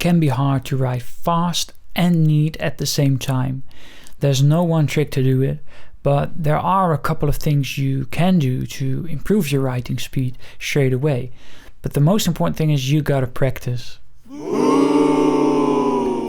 can be hard to write fast and neat at the same time. There's no one trick to do it, but there are a couple of things you can do to improve your writing speed straight away. But the most important thing is you gotta practice.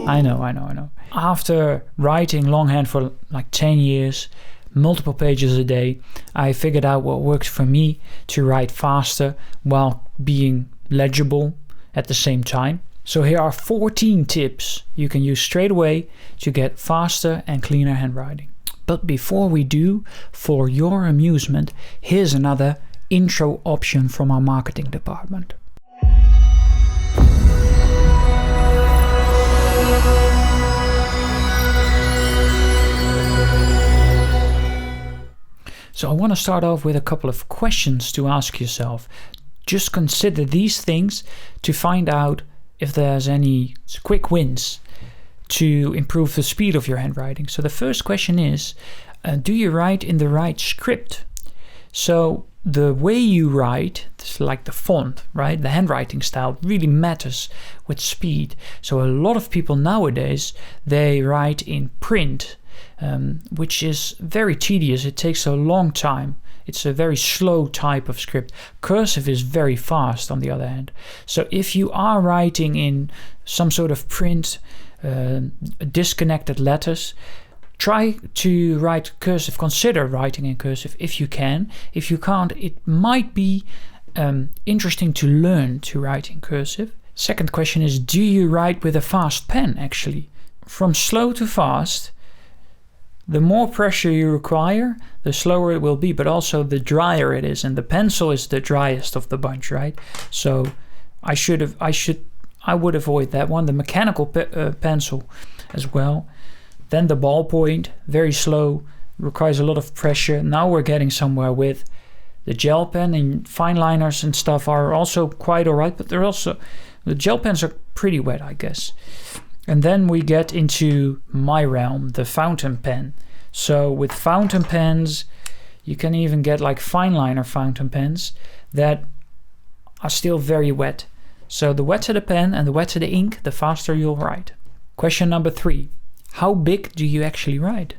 I know. After writing longhand for like 10 years, multiple pages a day, I figured out what works for me to write faster while being legible at the same time. So here are 14 tips you can use straight away to get faster and cleaner handwriting. But before we do, for your amusement, here's another intro option from our marketing department. So I want to start off with a couple of questions to ask yourself. Just consider these things to find out if there's any quick wins to improve the speed of your handwriting. So the first question is, do you write in the right script? So the way you write, it's like the font, right? The handwriting style really matters with speed. So a lot of people nowadays, they write in print, which is very tedious. It takes a long time. It's a very slow type of script. Cursive is very fast, on the other hand. So if you are writing in some sort of print, disconnected letters, try to write cursive. Consider writing in cursive if you can. If you can't, it might be interesting to learn to write in cursive. Second question is, do you write with a fast pen actually? From slow to fast, the more pressure you require, the slower it will be, but also the drier it is. And the pencil is the driest of the bunch, right? So I would avoid that one. The mechanical pencil as well. Then the ballpoint, very slow, requires a lot of pressure. Now we're getting somewhere with the gel pen, and fine liners and stuff are also quite all right, but the gel pens are pretty wet, I guess. And then we get into my realm, the fountain pen. So with fountain pens, you can even get like fine liner fountain pens that are still very wet. So the wetter the pen and the wetter the ink, the faster you'll write. Question number 3. How big do you actually write?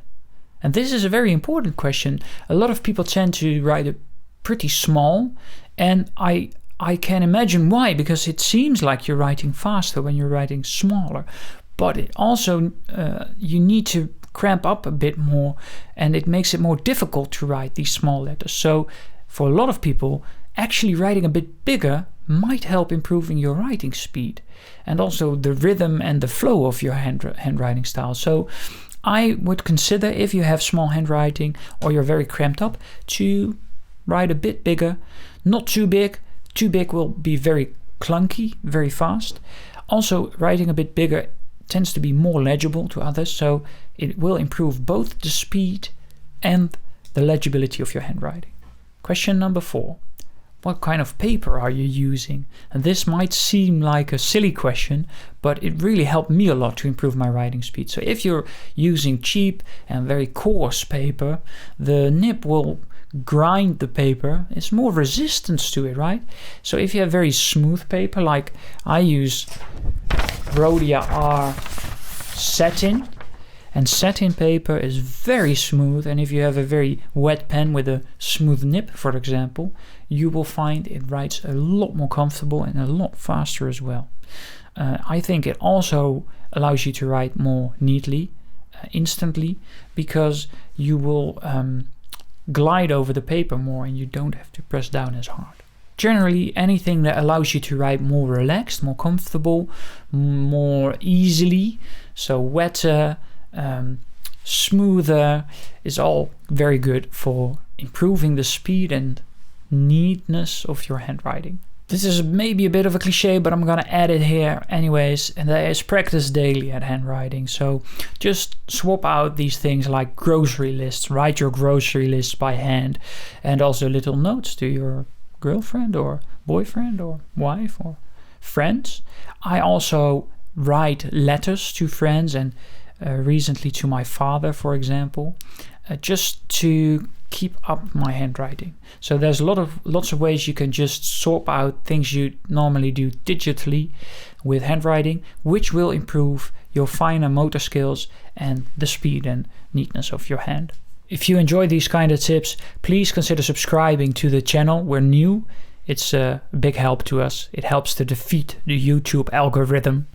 And this is a very important question. A lot of people tend to write it pretty small, and I can imagine why, because it seems like you're writing faster when you're writing smaller. But it also, you need to cramp up a bit more, and it makes it more difficult to write these small letters. So for a lot of people, actually writing a bit bigger might help improving your writing speed and also the rhythm and the flow of your handwriting style. So I would consider, if you have small handwriting or you're very cramped up, to write a bit bigger. Not too big. Too big will be very clunky, very fast. Also, writing a bit bigger tends to be more legible to others, so it will improve both the speed and the legibility of your handwriting. Question number 4. What kind of paper are you using? And this might seem like a silly question, but it really helped me a lot to improve my writing speed. So if you're using cheap and very coarse paper, the nib will grind the paper. It's more resistance to it, right? So if you have very smooth paper, like I use Rhodia R satin, and satin paper is very smooth, and if you have a very wet pen with a smooth nib, for example, you will find it writes a lot more comfortable and a lot faster as well. I think it also allows you to write more neatly, instantly, because you will glide over the paper more and you don't have to press down as hard. Generally, anything that allows you to write more relaxed, more comfortable, more easily, so wetter, smoother, is all very good for improving the speed and neatness of your handwriting. This is maybe a bit of a cliche, but I'm gonna add it here anyways, and that is practice daily at handwriting. So just swap out these things like grocery lists, write your grocery lists by hand, and also little notes to your girlfriend or boyfriend or wife or friends. I also write letters to friends, and recently to my father, for example, just to keep up my handwriting. So there's lots of ways you can just sort out things you normally do digitally with handwriting, which will improve your finer motor skills and the speed and neatness of your hand. If you enjoy these kind of tips, please consider subscribing to the channel. We're new. It's a big help to us. It helps to defeat the YouTube algorithm.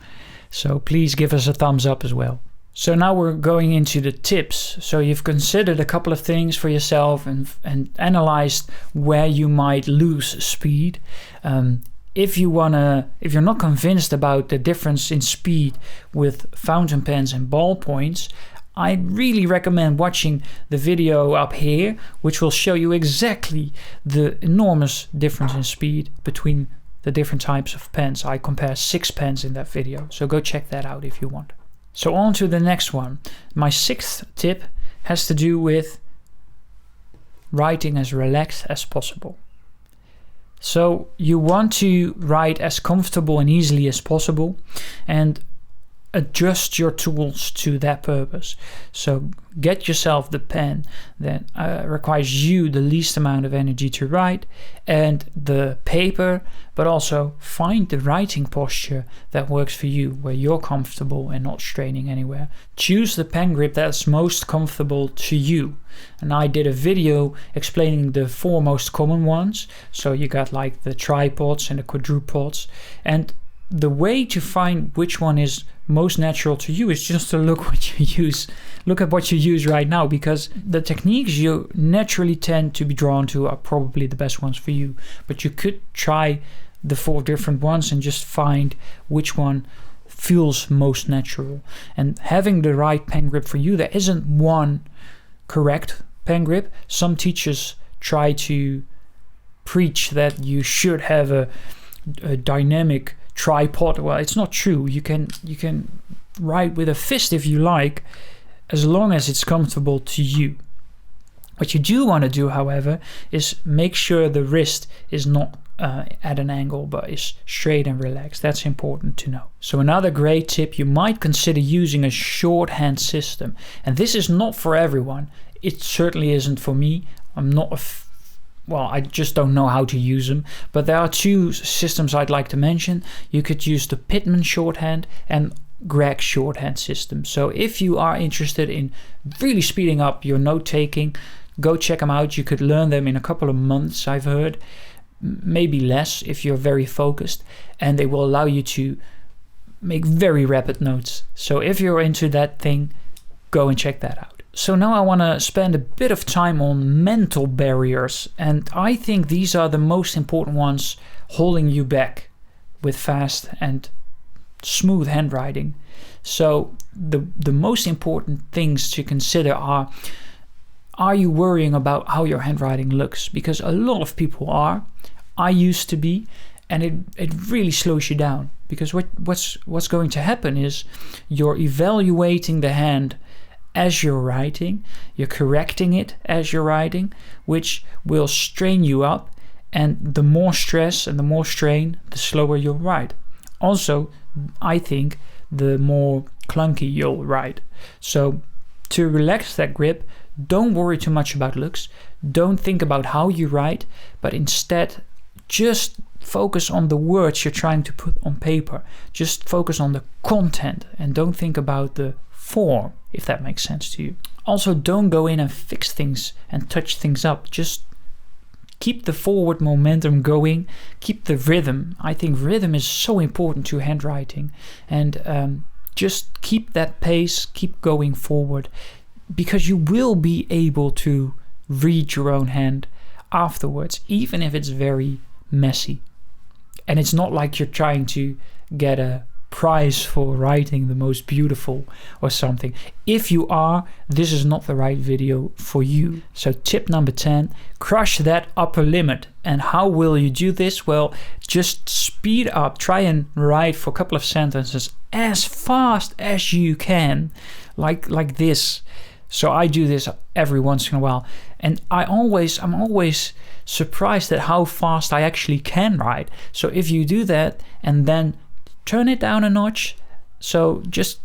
So please give us a thumbs up as well. So now we're going into the tips. So you've considered a couple of things for yourself and analyzed where you might lose speed. If you're not convinced about the difference in speed with fountain pens and ballpoints, I really recommend watching the video up here, which will show you exactly the enormous difference in speed between the different types of pens. I compare 6 pens in that video, so go check that out if you want. So on to the next one. My 6th tip has to do with writing as relaxed as possible. So you want to write as comfortable and easily as possible, and adjust your tools to that purpose. So get yourself the pen that requires you the least amount of energy to write, and the paper, but also find the writing posture that works for you, where you're comfortable and not straining anywhere. Choose the pen grip that's most comfortable to you. And I did a video explaining the 4 most common ones. So you got like the tripods and the quadrupods, and the way to find which one is most natural to you is just to look at what you use right now, because the techniques you naturally tend to be drawn to are probably the best ones for you. But you could try the 4 different ones and just find which one feels most natural. And having the right pen grip for you, there isn't one correct pen grip. Some teachers try to preach that you should have a dynamic tripod. Well, it's not true. You can write with a fist if you like, as long as it's comfortable to you. What you do want to do, however, is make sure the wrist is not at an angle, but is straight and relaxed. That's important to know. So another great tip, you might consider using a shorthand system. And this is not for everyone. It certainly isn't for me. I'm not I just don't know how to use them. But there are 2 systems I'd like to mention. You could use the Pitman shorthand and Greg's shorthand system. So if you are interested in really speeding up your note taking, go check them out. You could learn them in a couple of months, I've heard. Maybe less if you're very focused. And they will allow you to make very rapid notes. So if you're into that thing, go and check that out. So now I want to spend a bit of time on mental barriers, and I think these are the most important ones holding you back with fast and smooth handwriting. So the most important things to consider are you worrying about how your handwriting looks? Because a lot of people are. I used to be, and it really slows you down, because what's going to happen is you're evaluating the hand as you're writing, you're correcting it as you're writing, which will strain you up, and the more stress and the more strain, the slower you'll write. Also, I think the more clunky you'll write. So to relax that grip, don't worry too much about looks, don't think about how you write, but instead just focus on the words you're trying to put on paper. Just focus on the content and don't think about the form, if that makes sense to you. Also, don't go in and fix things and touch things up. Just keep the forward momentum going, keep the rhythm. I think rhythm is so important to handwriting, and just keep that pace, keep going forward, because you will be able to read your own hand afterwards, even if it's very messy. And it's not like you're trying to get a prize for writing the most beautiful or something. If you are, this is not the right video for you. So tip number 10, crush that upper limit. And how will you do this? Well, just speed up, try and write for a couple of sentences as fast as you can, like this. So I do this every once in a while, and I'm always surprised at how fast I actually can write. So if you do that and then turn it down a notch, so just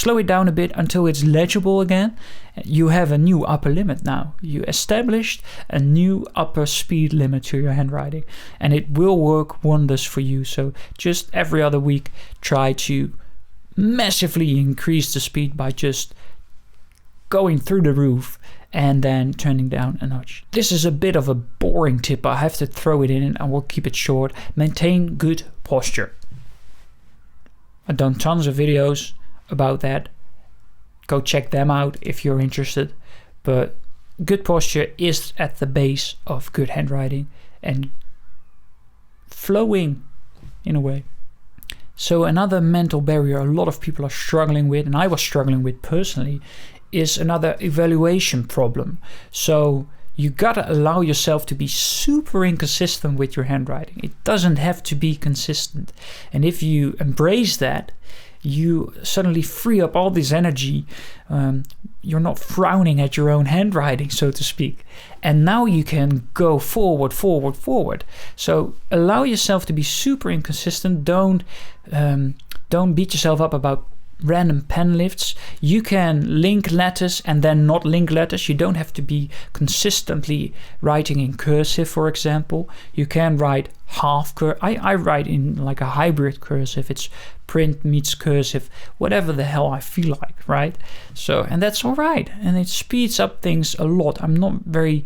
slow it down a bit until it's legible again. You have a new upper limit now. You established a new upper speed limit to your handwriting, and it will work wonders for you. So just every other week, try to massively increase the speed by just going through the roof and then turning down a notch. This is a bit of a boring tip, but I have to throw it in and I will keep it short. Maintain good posture. I've done tons of videos about that. Go check them out if you're interested. But good posture is at the base of good handwriting and flowing in a way. So another mental barrier a lot of people are struggling with, and I was struggling with personally, is another evaluation problem. So you gotta allow yourself to be super inconsistent with your handwriting. It doesn't have to be consistent. And if you embrace that, you suddenly free up all this energy. You're not frowning at your own handwriting, so to speak. And now you can go forward. So allow yourself to be super inconsistent. Don't beat yourself up about random pen lifts. You can link letters and then not link letters. You don't have to be consistently writing in cursive, for example. You can write half cursive. I write in like a hybrid cursive. It's print meets cursive, whatever the hell I feel like, right? So, and that's all right. And it speeds up things a lot. I'm not very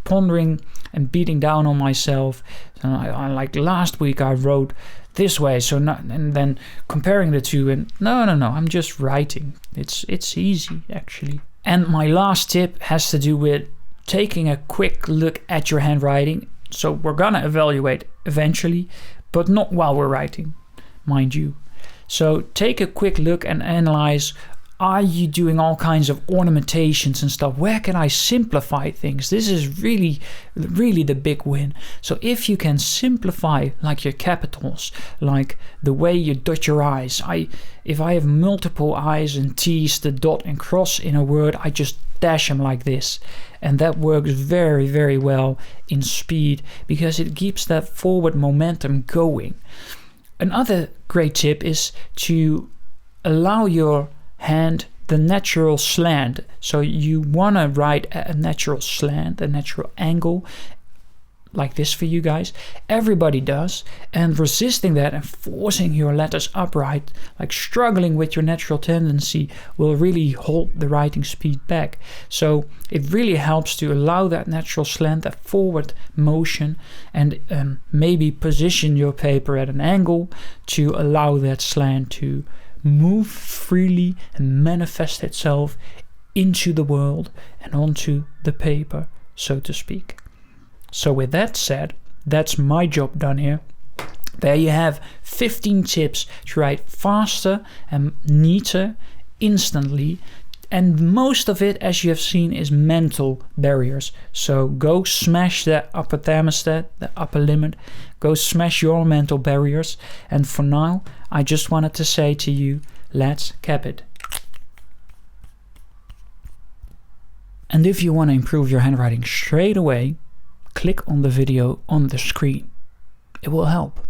pondering and beating down on myself. I like last week I wrote this way, so not, and then comparing the two, and no, I'm just writing. It's easy actually. And my last tip has to do with taking a quick look at your handwriting. So we're gonna evaluate eventually, but not while we're writing, mind you. So take a quick look and analyze. Are you doing all kinds of ornamentations and stuff? Where can I simplify things? This is really the big win. So if you can simplify like your capitals, like the way you dot your I's. If I have multiple I's and T's to dot and cross in a word, I just dash them like this. And that works very, very well in speed because it keeps that forward momentum going. Another great tip is to allow your hand the natural slant. So you want to write a natural slant, a natural angle, like this for you guys. Everybody does. And resisting that and forcing your letters upright, like struggling with your natural tendency, will really hold the writing speed back. So it really helps to allow that natural slant, that forward motion, and maybe position your paper at an angle to allow that slant to move freely and manifest itself into the world and onto the paper, so to speak. So with that said, that's my job done here. There you have 15 tips to write faster and neater instantly. And most of it, as you have seen, is mental barriers. So go smash that upper thermostat, the upper limit. Go smash your mental barriers. And for now, I just wanted to say to you, let's cap it. And if you want to improve your handwriting straight away, click on the video on the screen. It will help.